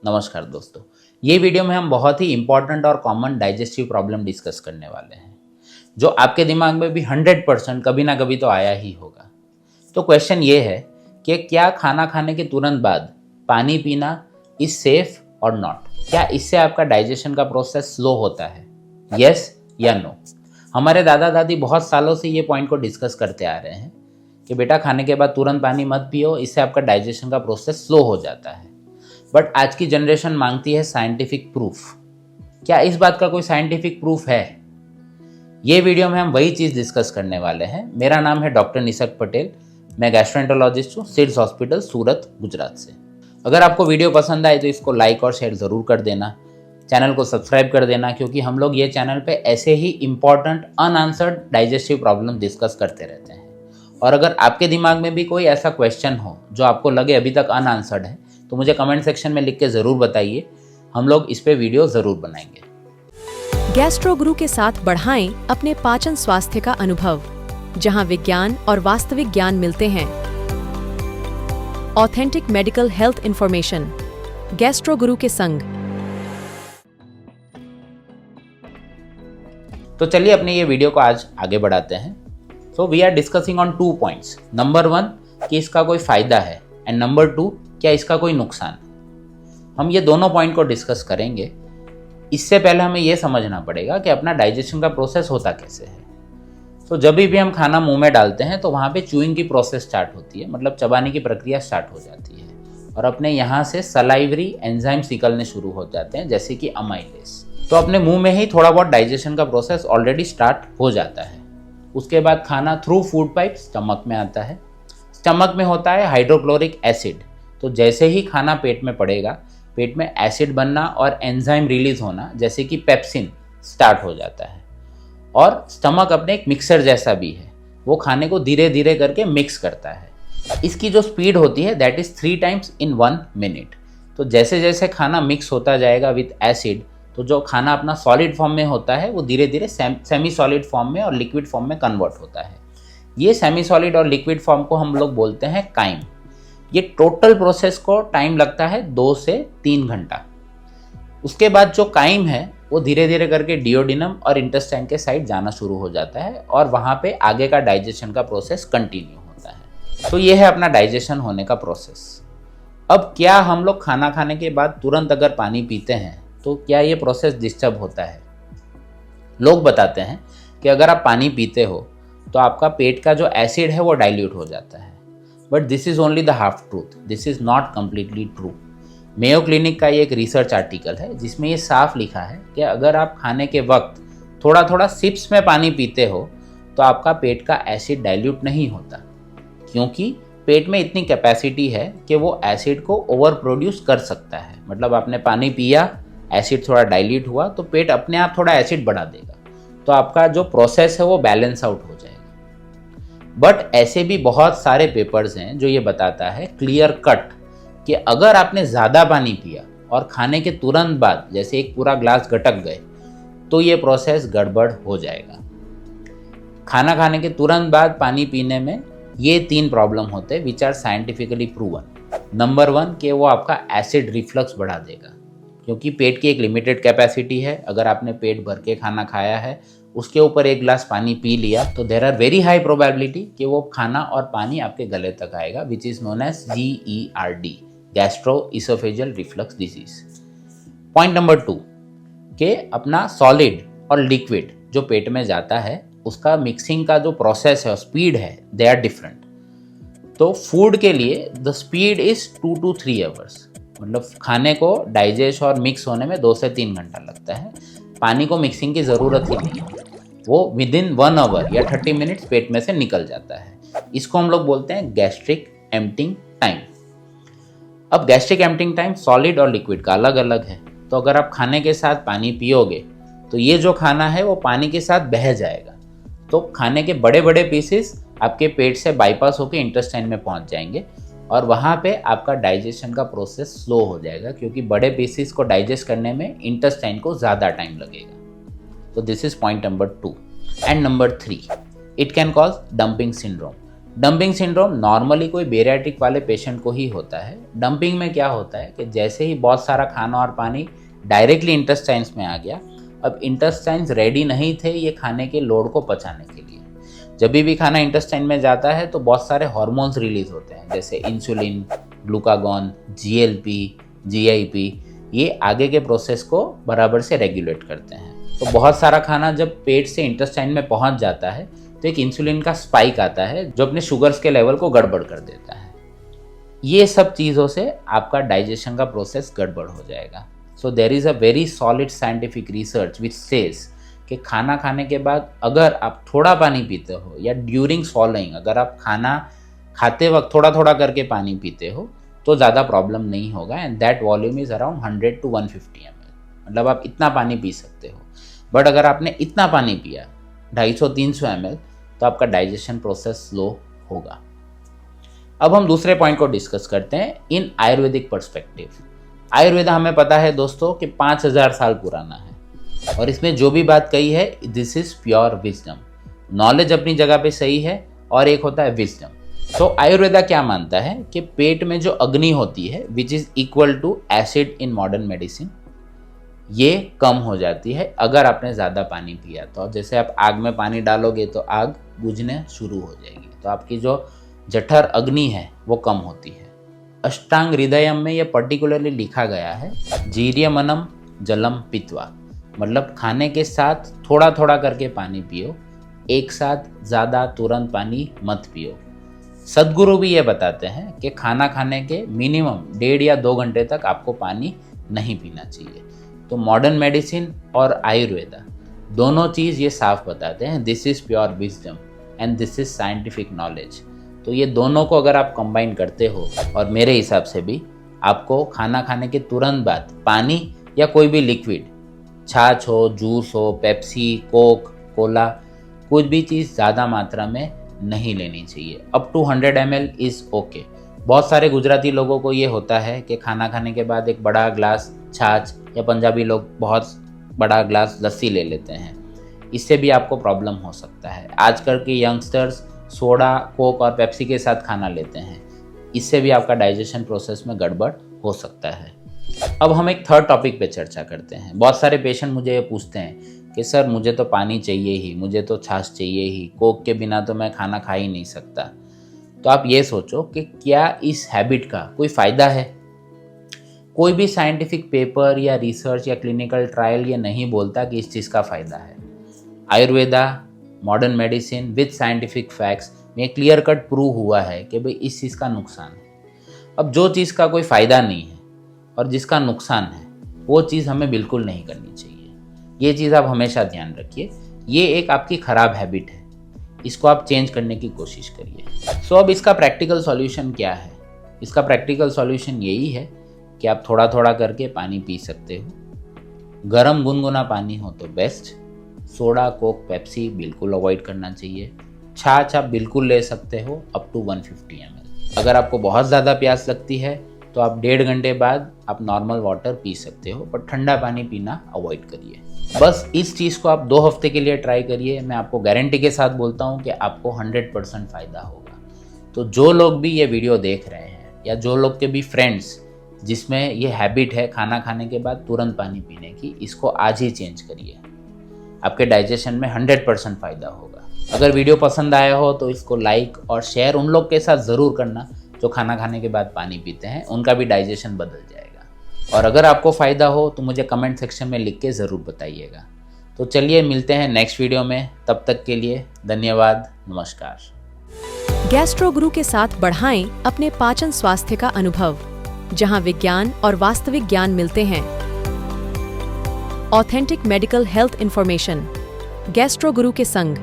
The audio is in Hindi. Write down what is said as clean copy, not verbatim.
नमस्कार दोस्तों, ये वीडियो में हम बहुत ही इंपॉर्टेंट और कॉमन डाइजेस्टिव प्रॉब्लम डिस्कस करने वाले हैं जो आपके दिमाग में भी 100% कभी ना कभी तो आया ही होगा। तो क्वेश्चन ये है कि क्या खाना खाने के तुरंत बाद पानी पीना इज सेफ और नॉट? क्या इससे आपका डाइजेशन का प्रोसेस स्लो होता है? यस या नो? हमारे दादा दादी बहुत सालों से ये पॉइंट को डिस्कस करते आ रहे हैं कि बेटा खाने के बाद तुरंत पानी मत पियो, इससे आपका डाइजेशन का प्रोसेस स्लो हो जाता है। बट आज की जनरेशन मांगती है साइंटिफिक प्रूफ। क्या इस बात का कोई साइंटिफिक प्रूफ है? ये वीडियो में हम वही चीज़ डिस्कस करने वाले हैं। मेरा नाम है डॉक्टर निसक पटेल, मैं गैस्ट्रोएंटरोलॉजिस्ट हूँ, सिड्स हॉस्पिटल, सूरत, गुजरात से। अगर आपको वीडियो पसंद आए तो इसको लाइक और शेयर ज़रूर कर देना, चैनल को सब्सक्राइब कर देना, क्योंकि हम लोग ये चैनल पे ऐसे ही important unanswered digestive problem discuss करते रहते हैं। और अगर आपके दिमाग में भी कोई ऐसा क्वेश्चन हो जो आपको लगे अभी तक अनआंसर्ड है तो मुझे कमेंट सेक्शन में लिख के ज़रूर बताइए, हम लोग इस पे वीडियो ज़रूर बनाएंगे। गैस्ट्रो गुरु के साथ बढ़ाएं अपने पाचन स्वास्थ्य का अनुभव, जहां विज्ञान और वास्तविक ज्ञान मिलते हैं। Authentic medical health information, gastro गुरु के संग। तो चलिए अपने ये वीडियो को आज आगे बढ़ाते हैं। So we are discussing on 2 points. Number 1 कि इसका कोई फ़ायदा है, एंड नंबर 2 क्या इसका कोई नुकसान। हम ये दोनों पॉइंट को डिस्कस करेंगे। इससे पहले हमें ये समझना पड़ेगा कि अपना डाइजेशन का प्रोसेस होता कैसे है। तो जब भी हम खाना मुंह में डालते हैं तो वहाँ पे च्यूइंग की प्रोसेस स्टार्ट होती है, मतलब चबाने की प्रक्रिया स्टार्ट हो जाती है, और अपने यहाँ से सलाइवरी एंजाइम्स निकलने शुरू हो जाते हैं, जैसे कि अमाइलेज। तो अपने मुंह में ही थोड़ा बहुत डाइजेशन का प्रोसेस ऑलरेडी स्टार्ट हो जाता है। उसके बाद खाना थ्रू फूड पाइप स्टमक में आता है। स्टमक में होता है हाइड्रोक्लोरिक एसिड। तो जैसे ही खाना पेट में पड़ेगा, पेट में एसिड बनना और एंजाइम रिलीज होना, जैसे कि पेप्सिन, स्टार्ट हो जाता है। और स्टमक अपने एक मिक्सर जैसा भी है, वो खाने को धीरे धीरे करके मिक्स करता है। इसकी जो स्पीड होती है that is 3 times in 1 minute। तो जैसे जैसे खाना मिक्स होता जाएगा विथ एसिड, तो जो खाना अपना सॉलिड फॉर्म में होता है वो धीरे धीरे सेमी सॉलिड फॉर्म में और लिक्विड फॉर्म में कन्वर्ट होता है। ये सेमी सॉलिड और लिक्विड फॉर्म को हम लोग बोलते हैं काइम। ये टोटल प्रोसेस को टाइम लगता है 2 से 3 घंटा। उसके बाद जो काइम है वो धीरे धीरे करके डिओडिनम और इंटेस्टाइन के साइड जाना शुरू हो जाता है, और वहाँ पे आगे का डाइजेशन का प्रोसेस कंटिन्यू होता है। तो ये है अपना डाइजेशन होने का प्रोसेस। अब क्या हम लोग खाना खाने के बाद तुरंत अगर पानी पीते हैं तो क्या ये प्रोसेस डिस्टर्ब होता है? लोग बताते हैं कि अगर आप पानी पीते हो तो आपका पेट का जो एसिड है वो डाइल्यूट हो जाता है। But this is only the half truth, this is not completely true. Mayo clinic का ये एक रिसर्च आर्टिकल है जिसमें ये साफ लिखा है कि अगर आप खाने के वक्त थोड़ा थोड़ा सिप्स में पानी पीते हो तो आपका पेट का एसिड डाइल्यूट नहीं होता, क्योंकि पेट में इतनी कैपेसिटी है कि वो एसिड को ओवर प्रोड्यूस कर सकता है। मतलब आपने पानी पिया, एसिड थोड़ा डाइल्यूट हुआ तो पेट अपने आप थोड़ा एसिड बढ़ा देगा, तो आपका जो प्रोसेस है वो बैलेंस आउट हो जाएगा। बट ऐसे भी बहुत सारे पेपर्स हैं जो ये बताता है क्लियर कट कि अगर आपने ज़्यादा पानी पिया और खाने के तुरंत बाद जैसे एक पूरा ग्लास गटक गए तो ये प्रोसेस गड़बड़ हो जाएगा। खाना खाने के तुरंत बाद पानी पीने में ये 3 प्रॉब्लम होते हैं which are scientifically proven. Number 1 कि वो आपका एसिड रिफ्लक्स बढ़ा देगा, क्योंकि पेट की एक लिमिटेड कैपेसिटी है। अगर आपने पेट भर के खाना खाया है, उसके ऊपर 1 गिलास पानी पी लिया, तो there are very high probability कि वो खाना और पानी आपके गले तक आएगा, which is known as GERD, gastro oesophageal reflux disease. Point number 2 कि अपना सॉलिड और लिक्विड जो पेट में जाता है उसका मिक्सिंग का जो प्रोसेस है और स्पीड है, दे आर डिफरेंट। तो फूड के लिए the speed is 2 to 3 hours, मतलब खाने को डाइजेस्ट और मिक्स होने में 2 से 3 घंटा लगता है। पानी को मिक्सिंग की ज़रूरत ही नहीं है, वो विदिन 1 hour या 30 मिनट्स पेट में से निकल जाता है। इसको हम लोग बोलते हैं गैस्ट्रिक एम्प्टिंग टाइम। अब गैस्ट्रिक एम्प्टिंग टाइम सॉलिड और लिक्विड का अलग अलग है। तो अगर आप खाने के साथ पानी पियोगे तो ये जो खाना है वो पानी के साथ बह जाएगा, तो खाने के बड़े बड़े पीसेस आपके पेट से बाईपास होकर इंटेस्टाइन में पहुंच जाएंगे, और वहाँ पे आपका डाइजेशन का प्रोसेस स्लो हो जाएगा, क्योंकि बड़े पीसेस को डाइजेस्ट करने में इंटेस्टाइन को ज़्यादा टाइम लगेगा। तो this is point number 2। And number 3, it can cause dumping syndrome. Dumping syndrome normally कोई बेरियाट्रिक वाले पेशेंट को ही होता है। डंपिंग में क्या होता है कि जैसे ही बहुत सारा खाना और पानी डायरेक्टली इंटेस्टाइन्स में आ गया, अब इंटेस्टाइन्स रेडी नहीं थे ये खाने के लोड को पचाने के लिए। जब भी खाना इंटेस्टाइन में जाता है तो बहुत सारे हार्मोन्स रिलीज होते हैं, जैसे इंसुलिन, ग्लूकागॉन, GLP, GIP, ये आगे के प्रोसेस को बराबर से रेगुलेट करते हैं। तो बहुत सारा खाना जब पेट से इंटेस्टाइन में पहुंच जाता है तो एक इंसुलिन का स्पाइक आता है जो अपने शुगर्स के लेवल को गड़बड़ कर देता है। ये सब चीज़ों से आपका डाइजेशन का प्रोसेस गड़बड़ हो जाएगा। So there is a very solid scientific research which says कि खाना खाने के बाद अगर आप थोड़ा पानी पीते हो या ड्यूरिंग स्वॉलोइंग अगर आप खाना खाते वक्त थोड़ा थोड़ा करके पानी पीते हो तो ज़्यादा प्रॉब्लम नहीं होगा। And that volume is around 100 to 150 ml, मतलब आप इतना पानी पी सकते हो। बट अगर आपने इतना पानी पिया 250-300 ml तो आपका डाइजेशन प्रोसेस स्लो होगा। अब हम दूसरे पॉइंट को डिस्कस करते हैं इन आयुर्वेदिक पर्सपेक्टिव। आयुर्वेदा हमें पता है दोस्तों कि 5000 साल पुराना है और इसमें जो भी बात कही है this is pure wisdom. Knowledge अपनी जगह पे सही है और एक होता है विजडम। तो आयुर्वेदा क्या मानता है कि पेट में जो अग्नि होती है which is equal to acid in modern medicine, ये कम हो जाती है अगर आपने ज़्यादा पानी पिया तो। जैसे आप आग में पानी डालोगे तो आग बुझने शुरू हो जाएगी, तो आपकी जो जठर अग्नि है वो कम होती है। अष्टांग हृदयम में ये पर्टिकुलरली लिखा गया है जीर्यमनम जलम पित्वा, मतलब खाने के साथ थोड़ा थोड़ा करके पानी पियो, एक साथ ज़्यादा तुरंत पानी मत पियो। सद्गुरु भी ये बताते हैं कि खाना खाने के मिनिमम 1.5 या 2 घंटे तक आपको पानी नहीं पीना चाहिए। तो मॉडर्न मेडिसिन और आयुर्वेदा दोनों चीज़ ये साफ बताते हैं this is pure wisdom and this is scientific knowledge. तो ये दोनों को अगर आप कंबाइन करते हो, और मेरे हिसाब से भी आपको खाना खाने के तुरंत बाद पानी या कोई भी लिक्विड, छाछ हो, जूस हो, पेप्सी, कोक, कोला, कुछ भी चीज़ ज़्यादा मात्रा में नहीं लेनी चाहिए। Up to 100 ml is okay. बहुत सारे गुजराती लोगों को ये होता है कि खाना खाने के बाद एक बड़ा ग्लास छाछ, या पंजाबी लोग बहुत बड़ा ग्लास लस्सी ले लेते हैं, इससे भी आपको प्रॉब्लम हो सकता है। आजकल के यंगस्टर्स सोडा, कोक और पेप्सी के साथ खाना लेते हैं, इससे भी आपका डाइजेशन प्रोसेस में गड़बड़ हो सकता है। अब हम एक थर्ड टॉपिक पे चर्चा करते हैं। बहुत सारे पेशेंट मुझे ये पूछते हैं कि सर मुझे तो पानी चाहिए ही, मुझे तो छाछ चाहिए ही, कोक के बिना तो मैं खाना खा ही नहीं सकता। तो आप ये सोचो कि क्या इस हैबिट का कोई फ़ायदा है? कोई भी साइंटिफिक पेपर या रिसर्च या क्लिनिकल ट्रायल ये नहीं बोलता कि इस चीज़ का फ़ायदा है। Ayurveda, modern medicine with scientific facts में क्लियर कट प्रूव हुआ है कि भाई इस चीज़ का नुकसान है। अब जो चीज़ का कोई फ़ायदा नहीं है और जिसका नुकसान है वो चीज़ हमें बिल्कुल नहीं करनी चाहिए। ये चीज़ आप हमेशा ध्यान रखिए। ये एक आपकी ख़राब हैबिट है, इसको आप चेंज करने की कोशिश करिए। सो अब इसका प्रैक्टिकल सॉल्यूशन क्या है? इसका प्रैक्टिकल सॉल्यूशन यही है कि आप थोड़ा थोड़ा करके पानी पी सकते हो। गरम गुनगुना पानी हो तो बेस्ट। सोडा, कोक, पेप्सी बिल्कुल अवॉइड करना चाहिए। छाछ आप बिल्कुल ले सकते हो अप टू 150 ml। अगर आपको बहुत ज़्यादा प्यास लगती है तो आप 1.5 घंटे बाद आप नॉर्मल वाटर पी सकते हो, पर ठंडा पानी पीना अवॉइड करिए। बस इस चीज़ को आप 2 हफ्ते के लिए ट्राई करिए। मैं आपको गारंटी के साथ बोलता हूँ कि आपको 100% फ़ायदा होगा। तो जो लोग भी ये वीडियो देख रहे हैं या जो लोग के भी फ्रेंड्स जिसमें ये हैबिट है खाना खाने के बाद तुरंत पानी पीने की, इसको आज ही चेंज करिए। आपके डाइजेशन में 100% फ़ायदा होगा। अगर वीडियो पसंद आया हो तो इसको लाइक और शेयर उन लोग के साथ ज़रूर करना जो खाना खाने के बाद पानी पीते हैं, उनका भी डाइजेशन बदल जाएगा। और अगर आपको फ़ायदा हो तो मुझे कमेंट सेक्शन में लिख के ज़रूर बताइएगा। तो चलिए मिलते हैं नेक्स्ट वीडियो में, तब तक के लिए धन्यवाद, नमस्कार। गैस्ट्रो गुरु के साथ बढ़ाएं अपने पाचन स्वास्थ्य का अनुभव, जहां विज्ञान और वास्तविक ज्ञान मिलते हैं। Authentic medical health information, gastro गुरु के संग।